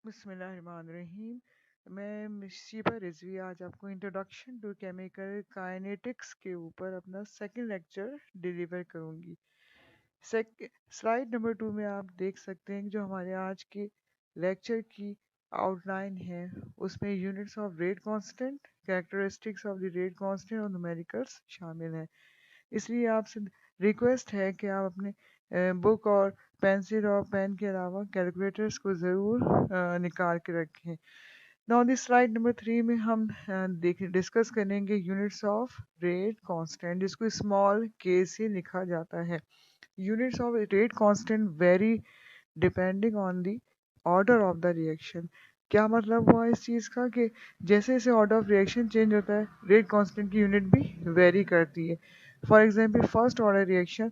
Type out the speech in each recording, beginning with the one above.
बिस्मिल्लाहिर्रहमानिर्रहीम। मैं शिबा रिजवी आज आपको इंट्रोडक्शन टू केमिकल काइनेटिक्स के ऊपर अपना सेकंड लेक्चर डिलीवर करूंगी। स्लाइड नंबर 2 में आप देख सकते हैं कि जो हमारे आज के लेक्चर की आउटलाइन है उसमें units of rate constant, characteristics of the rate constant और न्यूमेरिकल्स शामिल हैं। इसलिए आपसे रिक्वेस्ट है कि आप अपने बुक और पेंसिल और पेन के अलावा कैलकुलेटर्स को ज़रूर निकाल के रखें। नाउ दिस स्लाइड नंबर 3 में हम डिस्कस करेंगे यूनिट्स ऑफ रेट कांस्टेंट, जिसको स्मॉल के से लिखा जाता है। Units of rate constant very depending on the order of the reaction. क्या मतलब हुआ इस चीज़ का कि जैसे जैसे ऑर्डर ऑफ रिएक्शन चेंज होता है रेट कांस्टेंट की यूनिट भी वेरी करती है। For example first order reaction,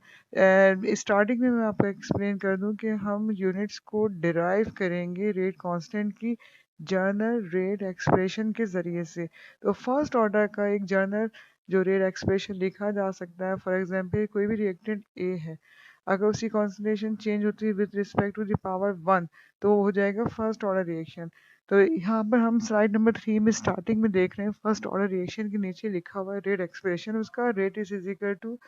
starting में मैं आपको एक्सप्लेन कर दूं कि हम यूनिट्स को डिराइव करेंगे रेट कांस्टेंट की जर्नल रेट एक्सप्रेशन के ज़रिए से। तो फर्स्ट ऑर्डर का एक जर्नल जो रेट एक्सप्रेशन लिखा जा सकता है, फॉर एग्जांपल कोई भी रिएक्टेंट ए है, अगर उसकी कॉन्सेंट्रेशन चेंज होती है with respect to the power 1 तो वो हो जाएगा फर्स्ट ऑर्डर रिएक्शन। तो यहाँ पर हम स्लाइड नंबर 3 में स्टार्टिंग में देख रहे हैं फर्स्ट ऑर्डर रिएक्शन के नीचे लिखा हुआ है रेट एक्सप्रेशन, उसका rate is equal to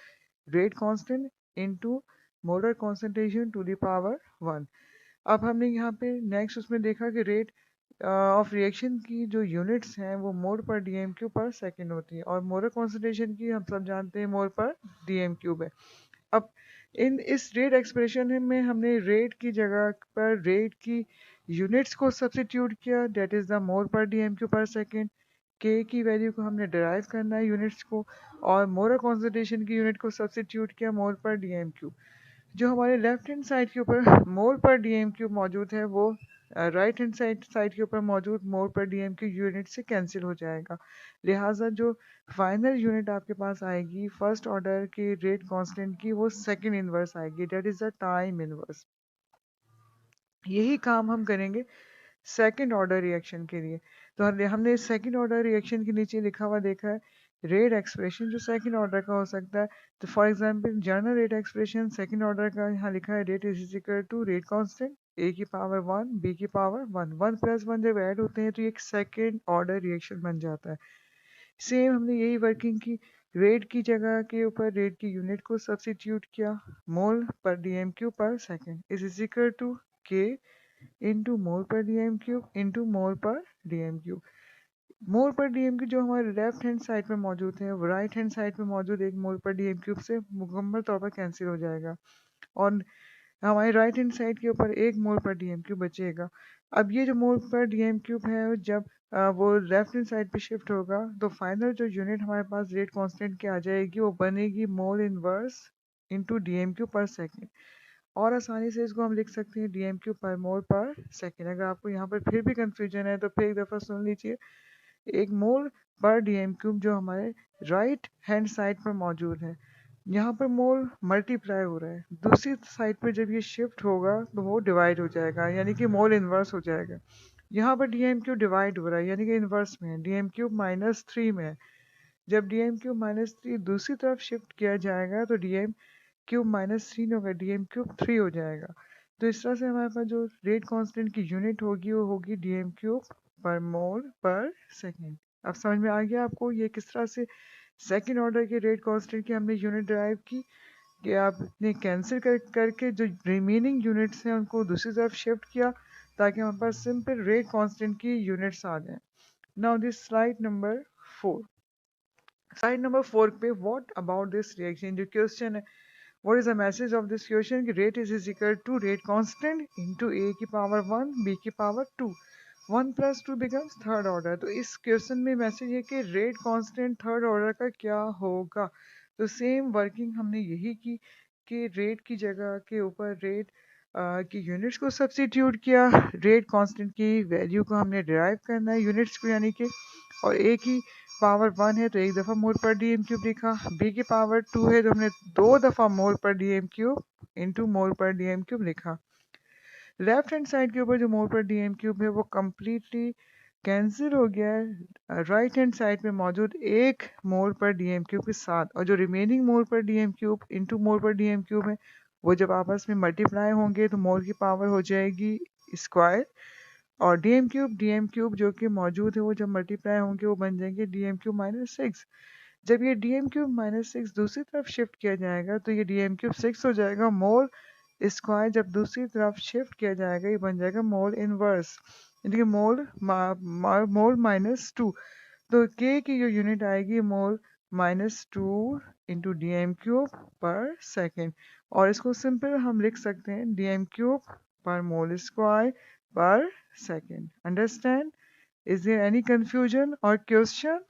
rate constant into molar concentration to the power 1। अब हमने यहाँ पे नेक्स्ट उसमें देखा कि रेट ऑफ रिएक्शन की जो यूनिट्स हैं वो मोल पर डीएम क्यूब पर सेकेंड होती है और मोलर कॉन्सेंट्रेशन की हम सब जानते हैं मोल पर डीएम क्यूब है। अब इस रेट एक्सप्रेशन में हमने रेट की जगह पर रेट की यूनिट्स को सब्स्टिट्यूट किया, डेट इज़ द मोल पर डीएम क्यू पर सेकेंड। के की वैल्यू को हमने डिराइव करना है यूनिट्स को, और मोलर कॉन्सेंट्रेशन की यूनिट को सब्स्टिट्यूट किया मोल पर डीएम क्यू। जो हमारे लेफ्ट हैंड साइड के ऊपर मोल पर डीएम क्यूब मौजूद है वो राइट हैंड साइड के ऊपर मौजूद मोल पर डीएम क्यू यूनिट से कैंसिल हो जाएगा। लिहाजा जो फाइनल यूनिट आपके पास आएगी फर्स्ट ऑर्डर की रेट कांस्टेंट की वो सेकंड इनवर्स आएगी, that is the time inverse. यही काम हम करेंगे सेकंड ऑर्डर रिएक्शन के लिए। तो हमने सेकंड ऑर्डर रिएक्शन के नीचे लिखा हुआ देखा है रेट एक्सप्रेशन जो सेकंड ऑर्डर का हो सकता है। तो for example general rate expression second order का यहाँ लिखा है rate is equal to rate constant A की पावर 1 बी की पावर 1, 1 प्लस 1 जब ऐड होते हैं तो एक सेकंड ऑर्डर रिएक्शन बन जाता है। सेम हमने यही वर्किंग की, रेट की जगह के ऊपर रेट की यूनिट को सब्स्टिट्यूट किया, मोल पर डीएम क्यू पर second is equal to K into मोल पर डीएम क्यूब इंटू मोल पर डीएम क्यूब। मोल पर डीएम क्यूब जो हमारे लेफ्ट हैंड साइड पे मौजूद है वो राइट हैंड साइड पे मौजूद एक मोल पर डीएम क्यूब से मुकम्मल तौर पर कैंसिल हो जाएगा और हमारे राइट हैंड साइड के ऊपर एक मोल पर डीएम क्यूब बचेगा। अब ये जो मोल पर डीएम क्यूब है जब वो लेफ्ट हैंड साइड पे शिफ्ट होगा तो फाइनल जो यूनिट हमारे पास रेट कांस्टेंट की आ जाएगी वो बनेगी mole inverse into DM cube पर सेकेंड, और आसानी से इसको हम लिख सकते हैं डीएम क्यूब पर मोल पर सेकेंड। अगर आपको यहाँ पर फिर भी कंफ्यूजन है तो फिर एक दफ़ा सुन लीजिए, एक मोल पर डीएम क्यूब जो हमारे राइट हैंड साइड पर मौजूद है, यहाँ पर मोल मल्टीप्लाई हो रहा है, दूसरी साइड पे जब ये शिफ्ट होगा तो वो डिवाइड हो जाएगा यानी कि मोल इन्वर्स हो जाएगा। यहाँ पर डीएम क्यूब डिवाइड हो रहा है यानी कि इन्वर्स में है, डीएम क्यूब -3 में है। जब डीएम क्यूब -3 दूसरी तरफ शिफ्ट किया जाएगा तो डीएम क्यूब -3 नहीं होगा, डीएम क्यूब 3 हो जाएगा। तो इस तरह से हमारे पास जो रेट कांस्टेंट की यूनिट होगी वो होगी डीएम क्यूब पर मोल पर सेकेंड। अब समझ में आ गया आपको ये किस तरह से सेकेंड ऑर्डर के रेट कांस्टेंट की हमने यूनिट ड्राइव की कि आपने कैंसिल करके जो रिमेनिंग यूनिट्स हैं उनको दूसरी तरफ शिफ्ट किया ताकि हमारे पास सिंपल रेट कांस्टेंट की यूनिट्स आ जाएं। Now this slide number 4, slide number 4 पे व्हाट अबाउट दिस रिएक्शन जो क्वेश्चन है, what is the message of this question कि rate is equal to rate constant into a की पावर 1 b की power 2, 1 plus 2 becomes third order. तो इस question में message है कि रेट कांस्टेंट थर्ड ऑर्डर का क्या होगा। तो सेम वर्किंग हमने यही की कि रेट की जगह के ऊपर रेट की यूनिट्स को सब्स्टिट्यूट किया, रेट कांस्टेंट की वैल्यू को हमने डिराइव करना है यूनिट्स को यानी कि, और ए की पावर 1 है तो एक दफ़ा मोल पर डीएम क्यूब लिखा, बी की पावर 2 है तो हमने दो दफ़ा मोल पर डीएम क्यूब इंटू मोल पर डीएम क्यूब लिखा। लेफ्ट हैंड साइड के ऊपर जो मोल पर डीएम क्यूब है वो कम्प्लीटली कैंसिल हो गया है राइट हैंड साइड में मौजूद एक मोल पर डीएम क्यूब के साथ, और जो रिमेनिंग मोल पर डीएम क्यूब इंटू मोल पर डीएम क्यूब है वो जब आपस में मल्टीप्लाई होंगे तो मोल की पावर हो जाएगी स्क्वायर, और डी एम क्यूब जो कि मौजूद है वो जब मल्टीप्लाई होंगे वो बन जाएंगे डी एम क्यूब -6। जब ये डी एम क्यूब -6 दूसरी तरफ शिफ्ट किया जाएगा तो ये डी एम क्यूब 6 हो जाएगा। मोल स्क्वायर जब दूसरी तरफ शिफ्ट किया जाएगा ये बन जाएगा मोल इनवर्स, यानी कि मोल -2। तो के की जो यूनिट आएगी mole -2 into d m cube per second, और इसको सिंपल हम लिख सकते हैं d m cube per mole square per second. Understand? Is there any confusion और question?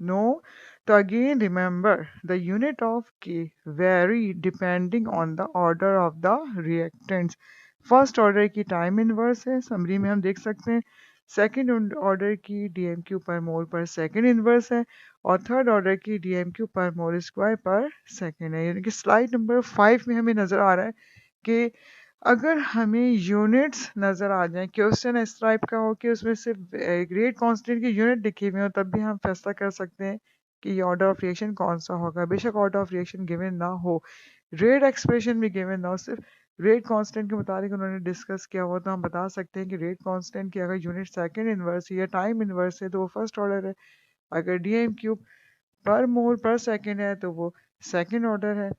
No. So again remember the unit of K vary depending on the order of the reactants. First order की time inverse है, summary में हम देख सकते हैं। Second order की dm³/mol/second inverse है, और थर्ड ऑर्डर की dm³/mol²/second है। यानी कि स्लाइड नंबर 5 में हमें नजर आ रहा है कि अगर हमें यूनिट्स नज़र आ जाएं, क्वेश्चन इस टाइप का हो कि उसमें सिर्फ रेट कांस्टेंट की यूनिट लिखी हुई हो, तब भी हम फैसला कर सकते हैं कि ये ऑर्डर ऑफ रिएक्शन कौन सा होगा। बेशक ऑर्डर ऑफ रिएक्शन गिवन ना हो, रेट एक्सप्रेशन भी गिवन ना हो, सिर्फ रेट कांस्टेंट के मुताबिक उन्होंने डिस्कस किया हुआ, तो हम बता सकते हैं कि रेट कांस्टेंट की अगर यूनिट सेकंड इनवर्स या टाइम इनवर्स है तो वो फर्स्ट ऑर्डर है। अगर dm³/mol/second है तो वो सेकंड ऑर्डर है,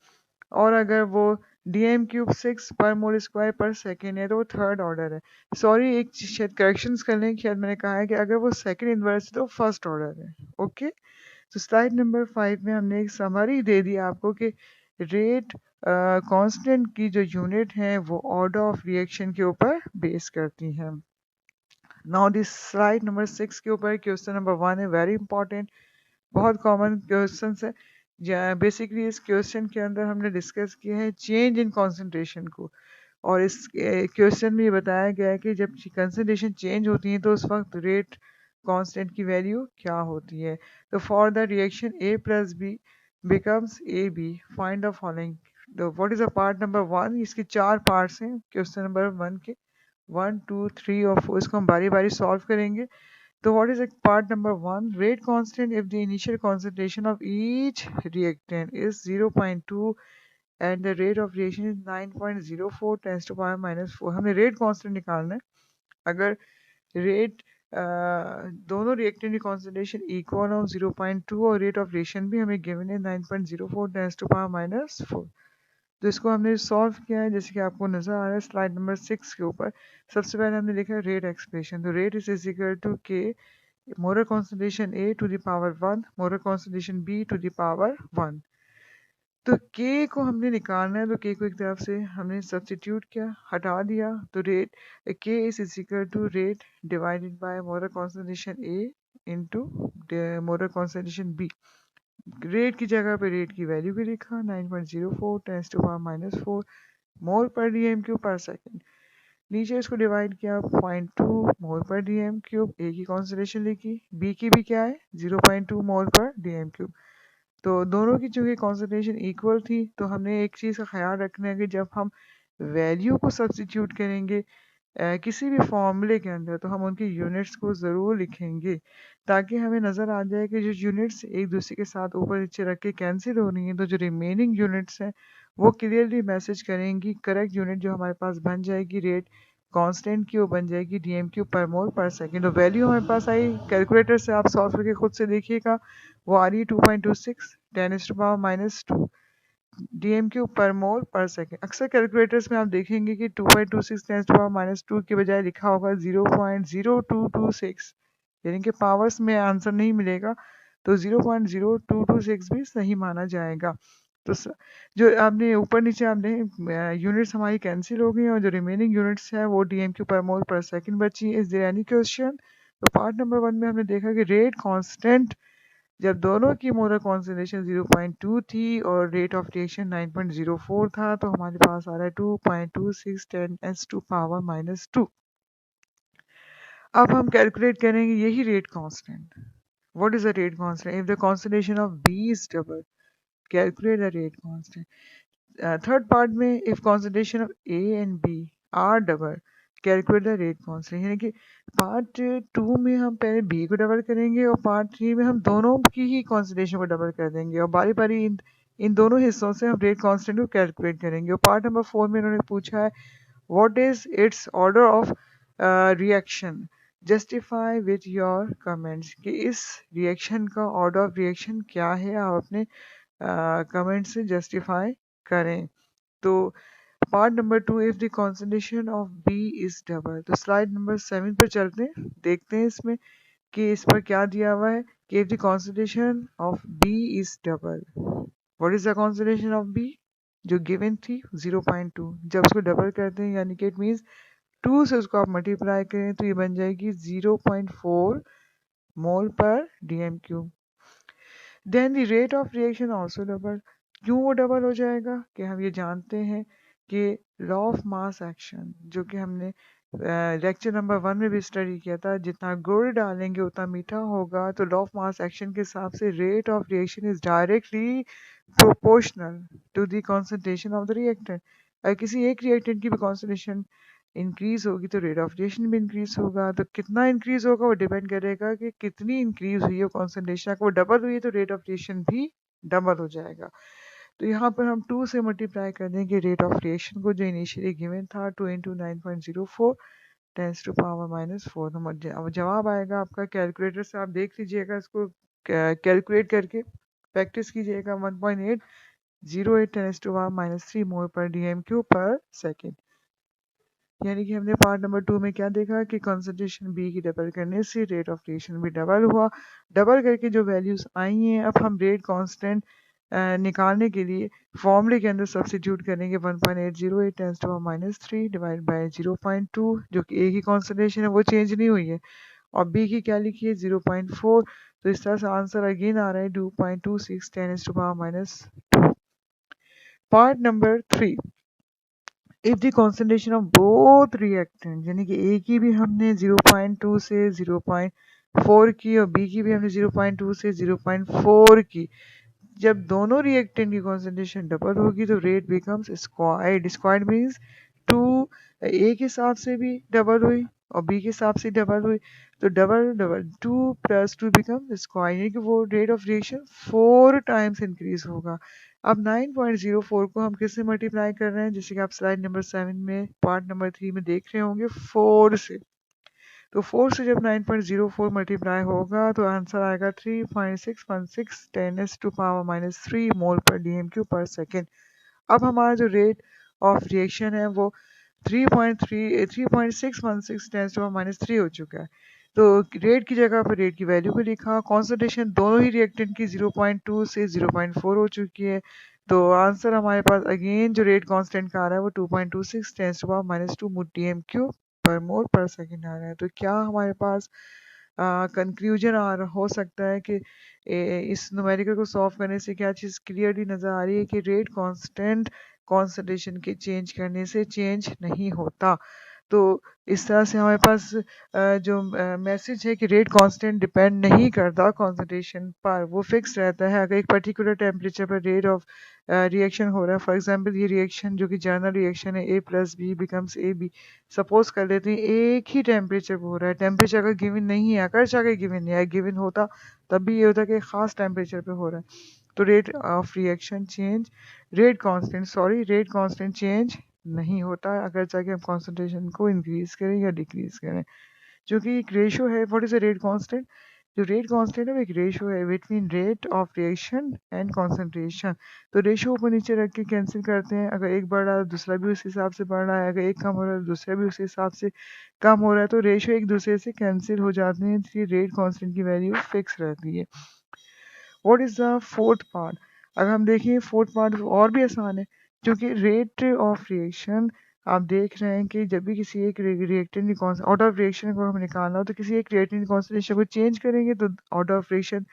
और अगर वो dm³6/mol²/second है तो वो थर्ड ऑर्डर है। सॉरी, एक शायद करेक्शंस कर लें, शायद मैंने कहा है कि अगर वो सेकंड इनवर्स है तो फर्स्ट ऑर्डर है। ओके, तो स्लाइड नंबर 5 में हमने एक समरी दे दी आपको कि रेट कांस्टेंट की जो यूनिट है वो ऑर्डर ऑफ रिएक्शन के ऊपर बेस करती है। नाउ दिस स्लाइड नंबर 6 के ऊपर क्वेश्चन नंबर 1 है, वेरी इंपॉर्टेंट, बहुत कॉमन क्वेश्चन है। बेसिकली इस क्वेश्चन के अंदर हमने डिस्कस किया है चेंज इन कंसंट्रेशन को, और इस क्वेश्चन में ये बताया गया है कि जब कंसंट्रेशन चेंज होती है तो उस वक्त रेट कांस्टेंट की वैल्यू क्या होती है। तो for the reaction A+B becomes AB, find the following. तो what is the part number 1? इसके 4 पार्ट्स हैं क्वेश्चन नंबर 1 के, 1, 2, 3 और 4। इसको हम बारी बारी सॉल्व करेंगे। So what is the part number 1? Rate constant if the initial concentration of each reactant is 0.2 and the rate of reaction is 9.04 10 to power -4। हमें rate constant निकालना है। अगर rate दोनों reactant की concentration equal हो 0.2 और rate of reaction भी हमें given है 9.04 10 to power -4, तो इसको हमने सॉल्व किया है जैसे कि आपको नजर आ रहा है स्लाइड नंबर 6 के ऊपर। सबसे पहले हमने लिखा है रेट एक्सप्रेशन, तो रेट इज इक्वल टू के molar concentration A to the power 1 molar concentration B to the power 1। तो K को हमने निकालना है, तो K को एक तरफ से हमने सब्स्टिट्यूट किया, हटा दिया, तो rate K is equal to rate divided by molar concentration A into molar concentration B। Rate की जगह पे रेट की वैल्यू भी लिखा 9.04 10 to power -4 मोल पर dm³/सेकेंड। नीचे इसको डिवाइड किया 0.2 मोल पर dm³, ए की कॉन्सेंट्रेशन लिखी, बी की भी क्या है 0.2 मोल पर dm³। तो दोनों की चूंकि कॉन्सेंट्रेशन इक्वल थी, तो हमने एक चीज़ का ख्याल रखना है कि जब हम वैल्यू को सब्स्टिट्यूट करेंगे किसी भी फॉर्मूले के अंदर, तो हम उनकी यूनिट्स को ज़रूर लिखेंगे ताकि हमें नज़र आ जाए कि जो यूनिट्स एक दूसरे के साथ ऊपर नीचे रख के कैंसिल हो रही हैं, तो जो रिमेनिंग यूनिट्स हैं वो क्लियरली मैसेज करेंगी। करेक्ट यूनिट जो हमारे पास बन जाएगी रेट कांस्टेंट की, वो बन जाएगी dm³/mol/second। तो वैल्यू हमारे पास आई, कैलकुलेटर से आप सॉल्व करके खुद से देखिएगा, वो आ रही है 2.26 10⁻²। dm³/mol/second। अक्सर कैलकुलेटर्स में आप देखेंगे कि 2.26 10⁻² के बजाय लिखा होगा 0.0226, यानी कि पावर्स में आंसर नहीं मिलेगा, तो 0.0226 भी सही माना जाएगा। तो जो आपने ऊपर नीचे आपने यूनिट्स हमारी कैंसिल हो गई और जो रिमेनिंग यूनिट्स है वो dm³/mol/second बची। Is there any question? तो पार्ट नंबर 1 में हमने देखा कि रेट कांस्टेंट जब दोनों की मोलर कॉन्सेंट्रेशन 0.2 थी और रेट ऑफ रिएक्शन 9.04 था, तो हमारे पास आ रहा है 2.26 10 to power -2। अब हम कैलकुलेट करेंगे यही rate constant. What is the rate constant if the concentration of B is double? Calculate the rate constant. Third part में if concentration of A and B are double, calculate the rate constant. यानी कि part 2 में हम पहले B को double करेंगे और part 3 में हम दोनों की ही कॉन्सेंट्रेशन को डबल कर देंगे, और बारी बारी इन दोनों हिस्सों से हम रेट कांस्टेंट को कैलकुलेट करेंगे। और पार्ट नंबर 4 में उन्होंने पूछा है what is it's order of reaction justify with your comments कि इस रिएक्शन का ऑर्डर ऑफ रिएक्शन क्या है, आप अपने कमेंट से जस्टिफाई करें। तो part number 2, if the concentration of B is double. तो स्लाइड नंबर 7 पर चलते हैं, देखते हैं इसमें कि इस पर क्या दिया हुआ है कि if the concentration of B is double, what is the concentration of B जो गिवन थी 0.2, जब उसको डबल करते हैं यानी कि इट मीन्स 2 से उसको आप मल्टीप्लाई करें तो ये बन जाएगी 0.4 मोल पर dm cube. Then the rate of reaction also double. क्यों वो डबल हो जाएगा कि हम ये जानते हैं कि लॉ ऑफ मास एक्शन जो कि हमने लेक्चर नंबर 1 में भी स्टडी किया था, जितना गुड़ डालेंगे उतना मीठा होगा। तो लॉ ऑफ मास एक्शन के हिसाब से rate of reaction is directly proportional to the concentration of the reactant. अगर किसी एक रिएक्टेंट की भी कॉन्सेंट्रेशन इंक्रीज होगी तो रेट ऑफ रिएक्शन भी इंक्रीज होगा। तो कितना इंक्रीज होगा वो डिपेंड करेगा कि कितनी इंक्रीज हुई है कॉन्सेंट्रेशन। अगर वो डबल हुई है तो रेट ऑफ रिएक्शन भी डबल हो जाएगा। तो यहाँ पर हम 2 से मल्टीप्लाई कर देंगे रेट ऑफ रिएक्शन को जो इनिशियली गिवन था 2 इंटू 9.04 टेंस टू पावर -4। अब जवाब आएगा आपका कैलकुलेटर से, आप देख लीजिएगा इसको कैलकुलेट करके प्रैक्टिस कीजिएगा 1.808 टेंस टू पावर -3 मोल पर डीएम क्यू पर सेकेंड। यानी कि हमने पार्ट नंबर 2 में क्या देखा कि कंसंट्रेशन बी की डबल करने से रेट ऑफ रिएक्शन भी डबल हुआ। डबल करके जो वैल्यूज आई हैं, अब हम रेट कांस्टेंट निकालने के लिए फॉर्मूले के अंदर सब्स्टिट्यूट करेंगे 1.808 tens to power -3 divide by 0.2, जो कि ए की कॉन्सेंट्रेशन है वो चेंज नहीं हुई है, और बी की क्या लिखी है 0.4। तो इस तरह से आंसर अगेन आ रहा है 2.26 tens to power -2। Part number 3, if the concentration of both reactant, यानी कि ए की भी हमने 0.2 से 0.4 की और बी की भी हमने 0.2 से 0.4 की, जब दोनों रिएक्टेंट की कॉन्सेंट्रेशन डबल होगी तो rate becomes squared. Squared means 2 ए के हिसाब से भी डबल हुई और बी के हिसाब से डबल हुई, तो डबल डबल 2 + 2 बिकम स्क्वायर, यानी कि वो rate of reaction 4 times increase होगा। अब 9.04 को हम किससे मल्टीप्लाई कर रहे हैं, जैसे कि आप स्लाइड नंबर 7 में पार्ट नंबर 3 में देख रहे होंगे 4 से। तो 4 से जब 9.04 मल्टीप्लाई होगा तो आंसर आएगा 3.616 10 टू पावर -3 मोल पर डीएम क्यू पर सेकेंड। अब हमारा जो रेट ऑफ रिएक्शन है वो 3.616 10 टू पावर -3 हो चुका है। तो रेट की जगह पर रेट की वैल्यू को लिखा, कॉन्सेंट्रेशन दोनों ही रिएक्टेंट की 0.2 से 0.4 हो चुकी है। तो आंसर हमारे पास अगेन जो रेट कांस्टेंट का आ रहा है वो 2.26 10 टू पावर -2 डीएम क्यू पर मोल पर सेकेंड आ रहा है। तो क्या हमारे पास कंक्लूजन हो सकता है कि इस न्यूमेरिकल को सॉल्व करने से क्या चीज़ क्लियरली नज़र आ रही है कि रेट कांस्टेंट कॉन्सेंट्रेशन के चेंज करने से चेंज नहीं होता। तो इस तरह से हमारे पास जो मैसेज है कि रेट कांस्टेंट डिपेंड नहीं करता कॉन्सेंट्रेशन पर, वो फिक्स रहता है। अगर एक पर्टिकुलर टेम्परेचर पर रेट ऑफ रिएक्शन हो रहा है, फॉर एग्जांपल ये रिएक्शन जो कि जर्नल रिएक्शन है A + B becomes AB, suppose कर लेते हैं एक ही टेम्परेचर पर हो रहा है, टेम्परेचर अगर गिवन नहीं है, अगर चाहे गिवन नहीं है, गिवन होता तब भी ये होता कि खास टेम्परेचर पे हो रहा है, तो rate of reaction change rate constant change नहीं होता है, अगर चाहे हम कॉन्सेंट्रेशन को इंक्रीज करें या डिक्रीज करें। जो कि एक रेशो है, what is a rate constant, जो रेट कांस्टेंट है वो एक रेशो है between rate of reaction and concentration. तो रेशो ऊपर नीचे रख के कैंसिल करते हैं, अगर एक बढ़ रहा है दूसरा भी उस हिसाब से बढ़ रहा है, अगर एक कम हो रहा है दूसरा भी उस हिसाब से कम हो रहा है, तो रेशो एक दूसरे से कैंसिल हो जाते हैं, इसलिए रेट कांस्टेंट की वैल्यू फिक्स रहती है। What is the fourth part, अगर हम देखें फोर्थ पार्ट और भी आसान है, क्योंकि रेट ऑफ रिएक्शन आप देख रहे हैं कि जब भी किसी एक रिएक्टेंट की ऑर्डर ऑफ रिएक्शन को हम निकालना हो तो किसी एक रिएक्टेंट की कॉन्सेंट्रेशन को चेंज करेंगे तो ऑर्डर ऑफ रिएक्शन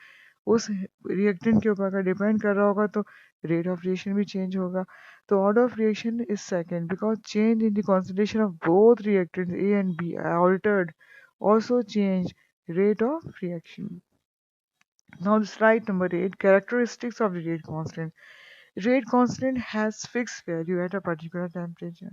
उस रिएक्टेंट के ऊपर अगर डिपेंड कर रहा होगा तो रेट ऑफ रिएक्शन भी चेंज होगा। तो order of reaction is second because change in the concentration of both reactants A and B altered also change rate of reaction. Now slide number 8, characteristics of the rate constant. Rate constant has fixed value at a particular temperature.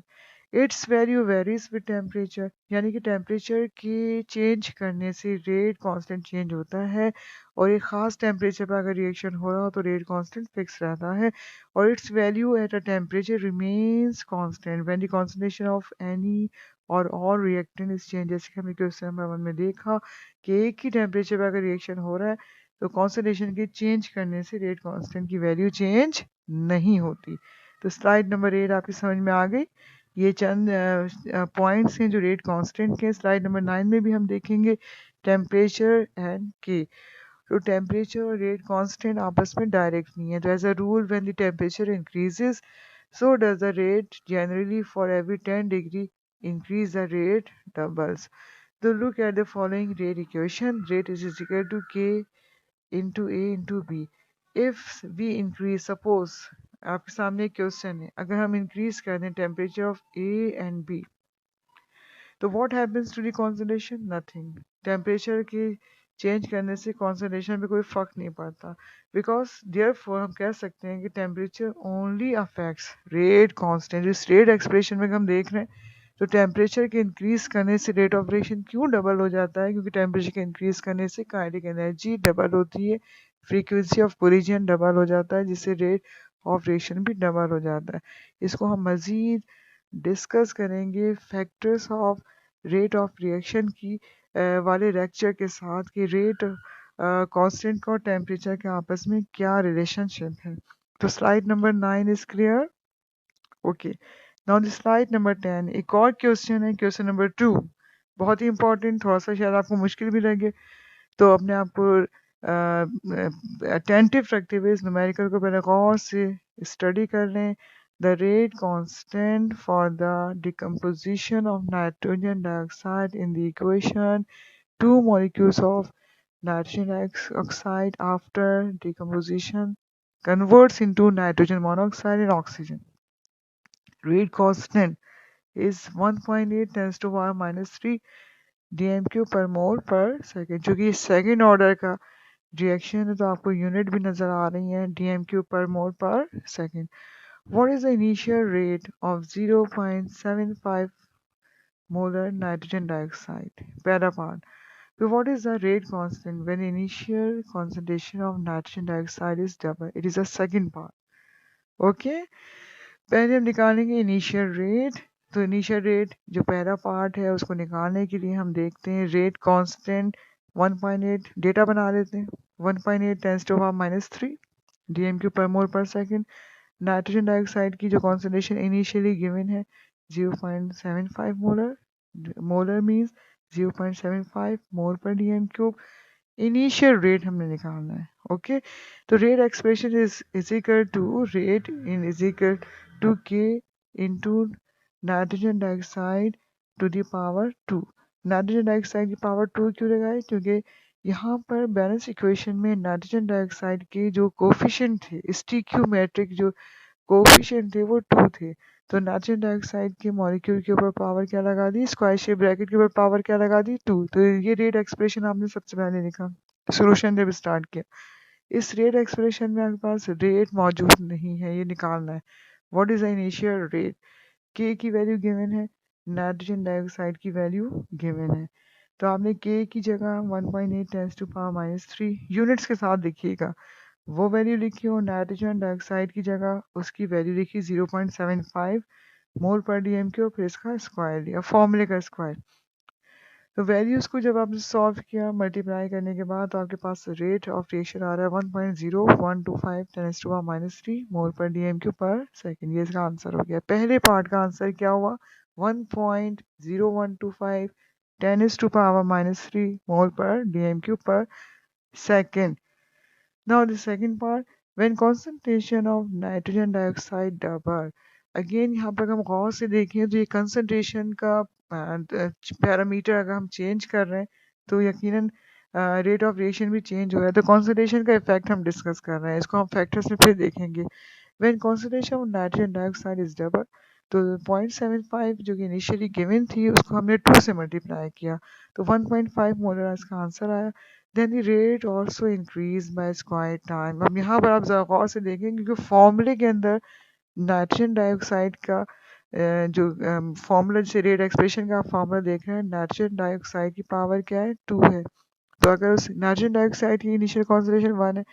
Its value varies with temperature, यानी कि temperature के change करने से rate constant change होता है, और एक ख़ास टेम्परेचर पर अगर रिएक्शन हो रहा हो तो रेट कांस्टेंट फिक्स रहता है, और it's value at a temperature remains constant when the concentration of any और रिएक्टेंट इस चेंज, जैसे कि हमने क्वेश्चन नंबर 1 में देखा कि एक ही टेम्परेचर पर अगर रिएक्शन हो रहा है तो कॉन्सेंट्रेशन के चेंज करने से रेट कांस्टेंट की वैल्यू चेंज नहीं होती। तो स्लाइड नंबर 8 आपकी समझ में आ गई। ये चंद पॉइंट्स हैं जो रेट कांस्टेंट के। स्लाइड नंबर 9 में भी हम देखेंगे टेम्परेचर एंड के। तो टेम्परेचर और रेट कांस्टेंट आपस में डायरेक्ट नहीं है। तो as a rule when the temperature increases so does the rate. Generally for every 10 degree increase the rate doubles. So look at the following rate equation. Rate is equal to K into A into B. If we increase, suppose आपके सामने question है, अगर हम increase कर दें temperature of A and B, तो what happens to the concentration? Nothing. Temperature के change करने से कॉन्सेंट्रेशन पे कोई फर्क नहीं पड़ता, बिकॉज देयरफॉर हम कह सकते हैं कि temperature only affects rate constant. इस रेट एक्सप्रेशन में हम देख रहे हैं तो टेम्परेचर के इंक्रीज करने से रेट ऑफ रिएक्शन क्यों डबल हो जाता है? क्योंकि टेम्परेचर के इंक्रीज करने से काइनेटिक एनर्जी डबल होती है, फ्रीक्वेंसी ऑफ कोलिजन डबल हो जाता है, जिससे रेट ऑफ रिएक्शन भी डबल हो जाता है। इसको हम मज़ीद डिस्कस करेंगे factors of rate of reaction की वाले लेक्चर के साथ कि रेट कांस्टेंट का और टेम्परेचर के आपस में क्या रिलेशनशिप है। तो slide number 9 is clear. Okay, now the slide number 10 एक और क्वेश्चन है, क्वेश्चन नंबर 2। बहुत ही इंपॉर्टेंट, थोड़ा सा शायद आपको मुश्किल भी लगे, तो अपने आप को अटेंटिव रखते हुए इस न्यूमेरिकल को पहले गौर से स्टडी कर लें। The rate constant for the decomposition of nitrogen dioxide in the equation, two molecules of nitrogen oxide after decomposition converts into nitrogen monoxide and oxygen. Rate constant is 1.8 10 to power minus 3 dmq per mole per second। चूंकि second order का reaction है तो आपको unit भी नजर आ रही है, dmq per mole per second। What is the initial rate of 0.75 molar nitrogen dioxide? पहला part. So what is the rate constant when the initial concentration of nitrogen dioxide is double? It is the second part. Okay? पहले हम निकालेंगे initial rate. तो initial rate जो पहला part है उसको निकालने के लिए हम देखते हैं रेट कांस्टेंट 1.8 डेटा बना लेते हैं। 1.8 tens to power minus 3 dmq per mole per second। Nitrogen dioxide की जो कॉन्सेंट्रेशन इनिशियली गिवन है 0.75 मोलर मीन्स 0.75 मोल पर डीएम क्यूब। इनिशियल रेट हमने निकालना है। ओके, तो rate expression is equal to rate is equal to K into nitrogen dioxide to the power 2। Nitrogen dioxide की power 2 क्यों लगाए? क्योंकि यहाँ पर बैलेंस इक्वेशन में नाइट्रोजन डाइऑक्साइड के जो कोफिशिएंट थे, स्टिक्योमेट्रिक जो कोफिशिएंट थे वो 2 थे। तो नाइट्रोजन डाइऑक्साइड के मॉलिक्यूल के ऊपर पावर क्या लगा दी? स्क्वायर शेप ब्रैकेट के ऊपर पावर क्या लगा दी? 2। तो ये रेट एक्सप्रेशन आपने सबसे पहले लिखा सोल्यूशन जब स्टार्ट किया। इस रेट एक्सप्रेशन में आपके पास रेट मौजूद नहीं है, ये निकालना है। What is the initial rate? K की वैल्यू गिवन है, नाइट्रोजन डाइऑक्साइड की वैल्यू गिवन है। तो आपने के की जगह 1.8 tens to power minus 3 units के साथ लिखिएगा, वो वैल्यू लिखी और नाइट्रोजन डाइऑक्साइड की जगह उसकी वैल्यू लिखी 0.75 मोल पर डीएम क्यू, फिर इसका स्क्वायर लिया, फॉर्मूले का स्क्वायर। तो वैल्यूज को जब आपने सॉल्व किया मल्टीप्लाई करने के बाद तो आपके पास रेट ऑफ रिएक्शन आ रहा है 1.0125 10 टू पावर माइनस 3 मोल पर डीएम क्यू पर सेकेंड। ये इसका आंसर हो गया। पहले पार्ट का आंसर क्या हुआ? 1.0125 10 टू पावर माइनस 3 मोल पर डीएम क्यू पर second. Now the second part, when concentration of nitrogen dioxide double, again यहाँ पर हम गौर से देखें तो ये concentration का पैरामीटर अगर हम चेंज कर रहे हैं तो यकीनन रेट ऑफ रिएक्शन भी चेंज हो रहा है। तो कॉन्सेंट्रेशन का इफेक्ट हम डिस्कस कर रहे हैं, इसको हम फैक्टर्स में फिर देखेंगे। When concentration of nitrogen dioxide is double, तो 0.75 जो कि इनिशियली गिवन थी उसको हमने 2 से मल्टीप्लाई किया तो 1.5 मोलर इसका आंसर आया। Then the rate also increase by square time. अब यहाँ पर आप ज़रा गौर से देखें क्योंकि फॉर्मूले के अंदर नाइट्रोजन डाइऑक्साइड का जो फॉर्मूला से रेट एक्सप्रेशन का फॉर्मूला देख रहे हैं, नाइट्रोजन डाइऑक्साइड की पावर क्या है? 2 है। तो अगर उस नाइट्रोजन डाइऑक्साइड की इनिशियल कॉन्सेंट्रेशन 1 है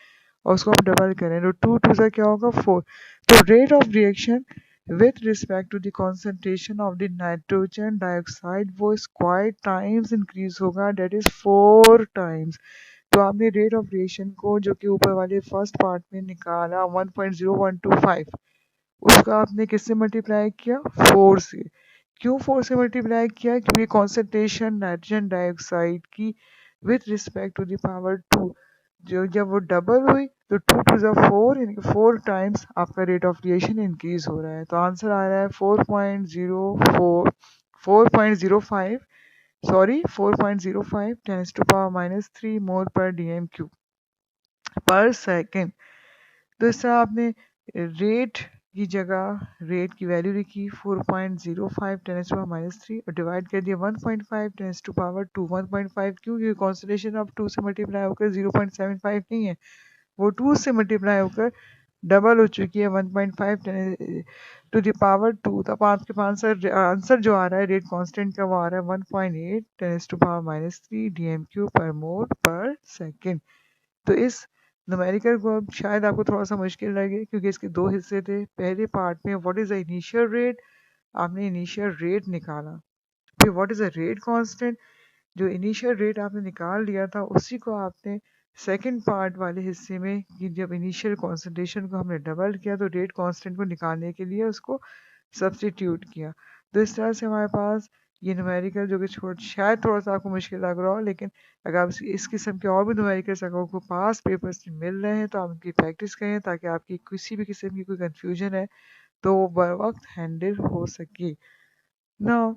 और उसको हम डबल करें तो 2 2 से क्या होगा? 4। तो rate of reaction with respect to the concentration of the nitrogen dioxide वो स्क्वायर टाइम्स इंक्रीज होगा, डेट इज 4 टाइम्स। तो आपने रेट ऑफ रिएक्शन को जो कि ऊपर वाले फर्स्ट पार्ट में निकाला 1.0125, उसका आपने किससे मल्टीप्लाई किया, 4 से। क्यों 4 से मल्टीप्लाई किया, क्योंकि कॉन्सेंट्रेशन नाइट्रोजन डाइऑक्साइड की with respect to the power 2 जो जब वो डबल हुई तो 2 टू ज़ 4 यानी कि 4 टाइम्स आपका रेट ऑफ रिएक्शन इंक्रीज हो रहा है। तो आंसर आ रहा है 4.05 10 टू पावर -3 मोल पर DMQ पर सेकेंड। तो इस तरह आपने रेट की जगह रेट की वैल्यू लिखी 4.05 10 टू पावर -3 और डिवाइड कर दिया 1.5 10 टू पावर 2। 1.5 क्यों, क्योंकि कॉन्सेंट्रेशन अब 2 से मल्टीप्लाई होकर 0.75 नहीं है, वो 2 से मल्टीप्लाई होकर डबल हो चुकी है 1.5 टू द पावर 2। तब आपके पास आंसर जो आ रहा है रेट कांस्टेंट का वो आ रहा है 1.8 10 टू पावर -3 DMQ पर मोल पर सेकेंड। तो इस न्यूमेरिकल को अब शायद आपको थोड़ा सा मुश्किल लगे क्योंकि इसके दो हिस्से थे। पहले पार्ट में what is the initial rate, आपने इनिशियल रेट निकाला, फिर what is the rate constant, जो इनिशियल रेट आपने निकाल लिया था उसी को आपने सेकंड पार्ट वाले हिस्से में कि जब इनिशियल कॉन्सेंट्रेशन को हमने डबल किया तो रेट कांस्टेंट को निकालने के लिए उसको सब्स्टिट्यूट किया। तो इस तरह से हमारे पास ये न्यूमेरिकल जो कि शायद थोड़ा सा आपको मुश्किल लग रहा हो, लेकिन अगर आप इस किस्म के और भी न्यूमेरिकल्स अगर आपको पास पेपर्स में मिल रहे हैं तो आप उनकी प्रैक्टिस करें ताकि आपकी किसी भी किस्म की कोई कंफ्यूजन है तो वो बर वक्त हैंडल हो सके। Now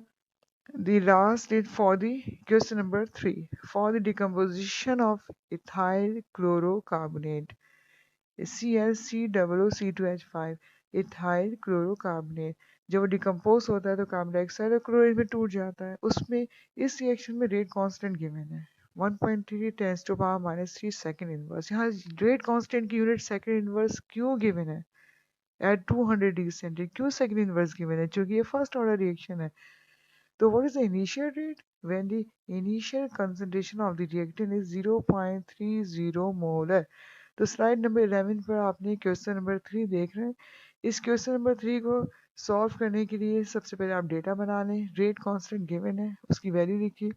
the last is for the question number 3 for the decomposition of ethyl chlorocarbonate ClCOO2H5 ethyl chlorocarbonate जब वो डिकम्पोज होता है तो कार्बन डाइऑक्साइड और क्लोरीन में टूट जाता है। उसमें इस रिएक्शन में रेट कांस्टेंट गिवन है 1.3 10 टू पावर -3 सेकंड इनवर्स। यहाँ रेट कांस्टेंट की यूनिट सेकंड इनवर्स क्यों गिवन है एट 200 डिग्री सेंटीग्रेड, क्यों सेकंड इनवर्स गिवन है, क्योंकि ये फर्स्ट ऑर्डर रिएक्शन है। So what is the initial rate? When the initial concentration of the reactant is 0.30 molar. तो स्लाइड नंबर 11 पर आपने क्वेश्चन नंबर 3 देख रहे हैं। इस क्वेश्चन नंबर 3 को सॉल्व करने के लिए सबसे पहले आप डेटा बना लें। रेट कांस्टेंट गिवन है, उसकी वैल्यू लिखिए।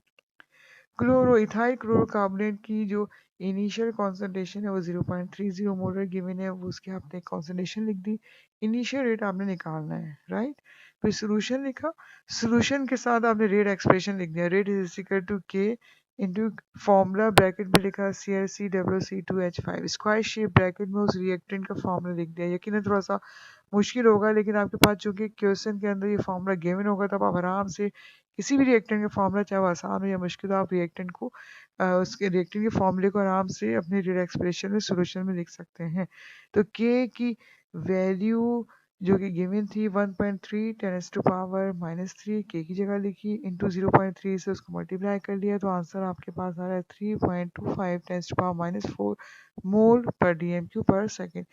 इथाइल क्लोरोकार्बोनेट की जो इनिशियल कॉन्सेंट्रेशन है वो 0.30 मोलर गिवन है, वो उसके आपने कॉन्सेंट्रेशन लिख दी। इनिशियल रेट आपने निकालना है, राइट। फिर सोल्यूशन लिखा, सोल्यूशन के साथ आपने रेट एक्सप्रेशन लिख दिया, rate is equal to K into formula bracket में लिखा ClCOO2H5 स्क्वायर शेप ब्रैकेट में उस रिएक्टेंट का फॉर्मूला लिख दिया। यकीनन थोड़ा सा मुश्किल होगा लेकिन आपके पास चूंकि क्वेश्चन के अंदर ये फॉर्मूला गिवन होगा तब आप आराम से किसी भी रिएक्टेंट का फॉर्मूला चाहे वो आसान हो या मुश्किल हो आप रिएक्टेंट को उसके रिएक्टेंट के फॉर्मूले को आराम से अपने रेट एक्सप्रेशन में सोल्यूशन में लिख सकते हैं। तो के की वैल्यू जो कि गिवन थी 1.3 10 टू पावर -3 के की जगह लिखी इंटू 0.3 से उसको मल्टीप्लाई कर लिया तो आंसर आपके पास आ रहा है 3.25 10 टू पावर -4 मोल पर DMQ पर सेकेंड।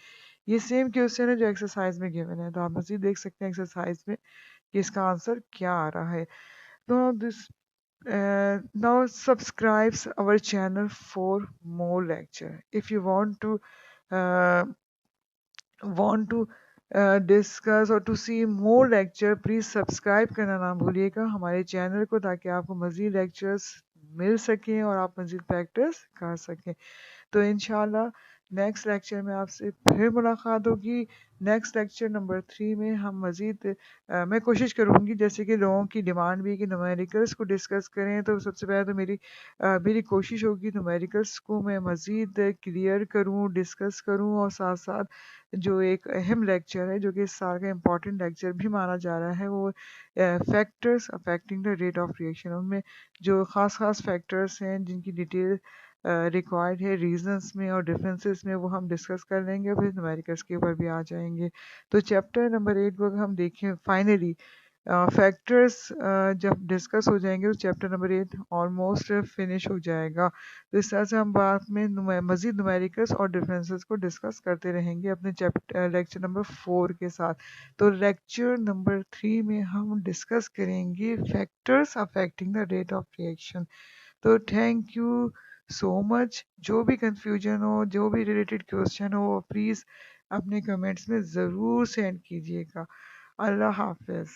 ये सेम क्वेश्चन है जो एक्सरसाइज में गिवन है, तो आप मजीद देख सकते हैं एक्सरसाइज में कि इसका आंसर क्या आ रहा है। तो this now subscribes our channel for more lecture. If you uh, want to discuss or to see more lecture, please subscribe करना ना भूलिएगा हमारे चैनल को ताकि आपको मज़ीद लेक्चर्स मिल सकें और आप मज़ीद प्रैक्टिस कर सकें। तो इंशाल्लाह नेक्स्ट लेक्चर में आपसे फिर मुलाकात होगी। नेक्स्ट लेक्चर नंबर 3 में हम मज़ीद मैं कोशिश करूँगी जैसे कि लोगों की डिमांड भी है कि न्यूमेरिकल्स को डिस्कस करें, तो सबसे पहले तो मेरी कोशिश होगी न्यूमेरिकल्स को मैं मज़ीद क्लियर करूँ, डिस्कस करूँ और साथ साथ जो एक अहम लेक्चर है जो कि इस साल का इम्पॉर्टेंट लेक्चर भी माना जा रहा है वो factors affecting the rate of reaction, उनमें जो ख़ास फैक्टर्स हैं जिनकी डिटेल रिक्वायर्ड है रीजंस में और डिफरेंसेस में वो हम डिस्कस कर लेंगे, फिर न्यूमेरिकल्स के ऊपर भी आ जाएंगे। तो चैप्टर नंबर 8 को अगर हम देखें फाइनली फैक्टर्स जब डिस्कस हो जाएंगे तो चैप्टर नंबर 8 ऑलमोस्ट फिनिश हो जाएगा। तो इस तरह से हम बाद में मज़ीद न्यूमेरिकल्स और डिफरेंसेस को डिस्कस करते रहेंगे अपने चैप्टर लेक्चर नंबर 4 के साथ। तो लेक्चर नंबर 3 में हम डिस्कस करेंगे factors affecting the rate of reaction. तो थैंक यू सो मच। जो भी कंफ्यूजन हो, जो भी रिलेटेड क्वेश्चन हो, प्लीज़ अपने कमेंट्स में ज़रूर सेंड कीजिएगा। अल्लाह हाफ़िज़।